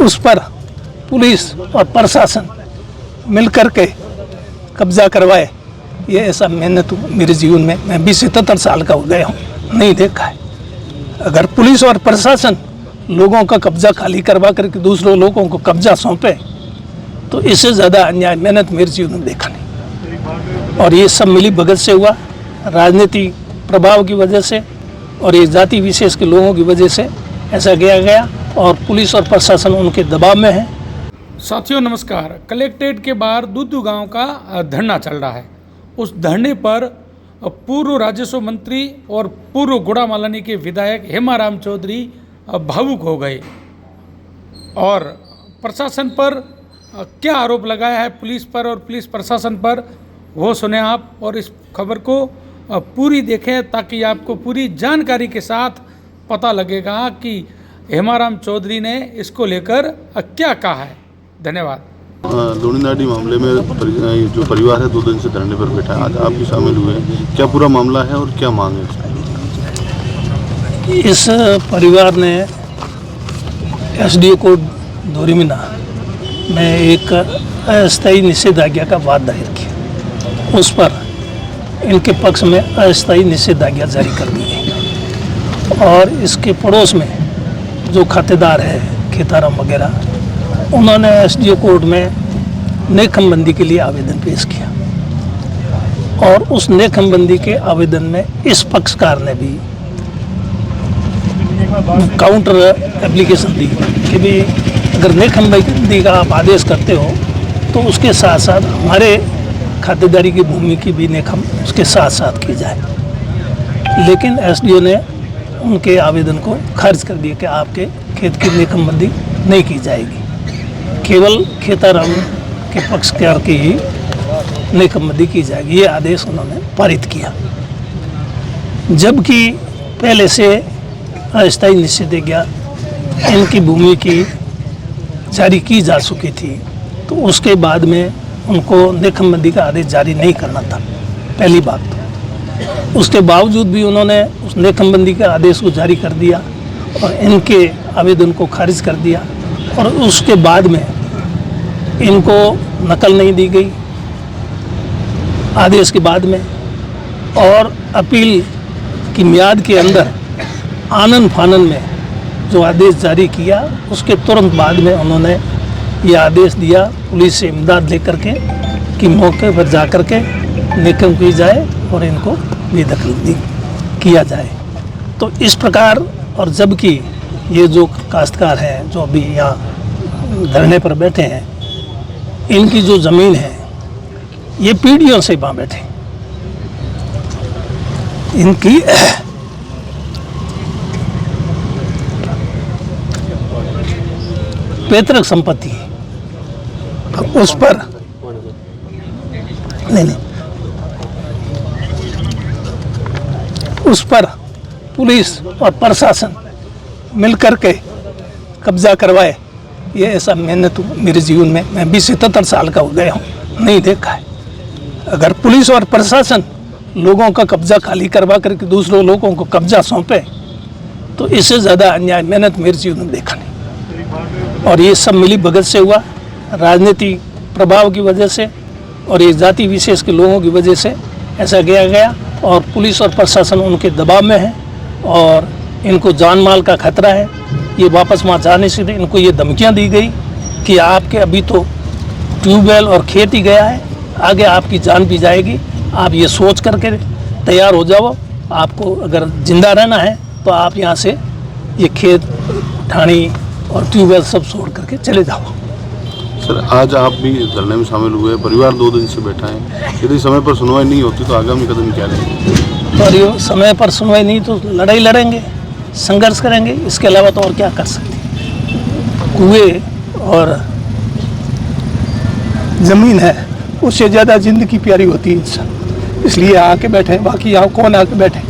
उस पर पुलिस और प्रशासन मिलकर के कब्जा करवाए, ये ऐसा मैंने तो मेरे जीवन में, मैं भी 77 साल का हो गया हूँ, नहीं देखा है। अगर पुलिस और प्रशासन लोगों का कब्जा खाली करवा करके दूसरों लोगों को कब्जा सौंपे तो इससे ज़्यादा अन्याय मैंने तो मेरे जीवन में देखा नहीं। और ये सब मिली भगत से हुआ, राजनीति प्रभाव की वजह से और ये जाति विशेष के लोगों की वजह से ऐसा किया गया और पुलिस और प्रशासन उनके दबाव में है। साथियों नमस्कार। कलेक्ट्रेट के बाहर दुद्दू गांव का धरना चल रहा है। उस धरने पर पूर्व राजस्व मंत्री और पूर्व गुड़ामालानी के विधायक हेमाराम चौधरी भावुक हो गए और प्रशासन पर क्या आरोप लगाया है, पुलिस पर और पुलिस प्रशासन पर, वो सुने आप और इस खबर को पूरी देखें ताकि आपको पूरी जानकारी के साथ पता लगेगा कि हेमाराम चौधरी ने इसको लेकर क्या कहा है। धन्यवाद। लोनीनाडी मामले में जो परिवार है 2 दिन से धरने पर बैठा है, आज आप भी शामिल हुए हैं, क्या पूरा मामला है और क्या मांग है? इस परिवार ने एसडीओ कोर्ट धोरीमीना में एक अस्थायी निषेधाज्ञा का वाद दायर किया। उस पर इनके पक्ष में अस्थायी निषेधाज्ञा जारी कर दी गई और इसके पड़ोस में जो खातेदार है खेताराम वगैरह, उन्होंने एसडीओ कोर्ट में नेकमबंदी के लिए आवेदन पेश किया और उस नेकमबंदी के आवेदन में इस पक्षकार ने भी काउंटर एप्लीकेशन दी कि भी अगर नेकमबंदी का आप आदेश करते हो तो उसके साथ साथ हमारे खातेदारी की भूमि की भी नेकम उसके साथ साथ की जाए। लेकिन एसडीओ ने उनके आवेदन को खारिज कर दिया कि आपके खेत की नेकमबंदी नहीं की जाएगी, केवल खेताराम के पक्षकार की ही नेकमबंदी की जाएगी। ये आदेश उन्होंने पारित किया, जबकि पहले से अस्थायी निषेधाज्ञा इनकी भूमि की जारी की जा चुकी थी, तो उसके बाद में उनको नेकमबंदी का आदेश जारी नहीं करना था, पहली बात तो। उसके बावजूद भी उन्होंने उस नेकमबंदी के आदेश को जारी कर दिया और इनके आवेदन को खारिज कर दिया और उसके बाद में इनको नकल नहीं दी गई आदेश के बाद में, और अपील की मियाद के अंदर आनन फानन में जो आदेश जारी किया उसके तुरंत बाद में उन्होंने ये आदेश दिया पुलिस से इमदाद लेकर के कि मौके पर जा कर के नेकम की जाए और इनको बेदखल किया जाए। तो इस प्रकार, और जबकि ये जो काश्तकार हैं जो अभी यहाँ धरने पर बैठे हैं, इनकी जो ज़मीन है ये पीढ़ियों से वहाँ बैठे, इनकी पैतृक संपत्ति है, उस पर नहीं उस पर पुलिस और प्रशासन मिलकर के कब्जा करवाए, ये ऐसा मैंने तो मेरे जीवन में, मैं भी 77 साल का हो गया हूँ, नहीं देखा है। अगर पुलिस और प्रशासन लोगों का कब्जा खाली करवा करके दूसरों लोगों को कब्जा सौंपे तो इससे ज़्यादा अन्याय मैंने तो मेरे जीवन में देखा नहीं। और ये सब मिली भगत से हुआ, राजनीति प्रभाव की वजह से और ये जाति विशेष के लोगों की वजह से ऐसा किया गया और पुलिस और प्रशासन उनके दबाव में है और इनको जान माल का खतरा है। ये वापस वहाँ जाने से इनको ये धमकियाँ दी गई कि आपके अभी तो ट्यूबवेल और खेत ही गया है, आगे आपकी जान भी जाएगी, आप ये सोच करके तैयार हो जाओ, आपको अगर जिंदा रहना है तो आप यहाँ से ये खेत ठाणी और ट्यूबवेल सब छोड़ करके चले जाओ। सर, आज आप भी धरने में शामिल हुए, परिवार 2 दिन से बैठा है, यदि समय पर सुनवाई नहीं होती तो आगामी कदम क्या लेंगे? और समय पर सुनवाई नहीं तो लड़ाई लड़ेंगे, संघर्ष करेंगे, इसके अलावा तो और क्या कर सकते हैं। कुएं और ज़मीन है उससे ज़्यादा ज़िंदगी प्यारी होती है इंसान, इसलिए आके बैठे, बाकी यहाँ कौन आके बैठे।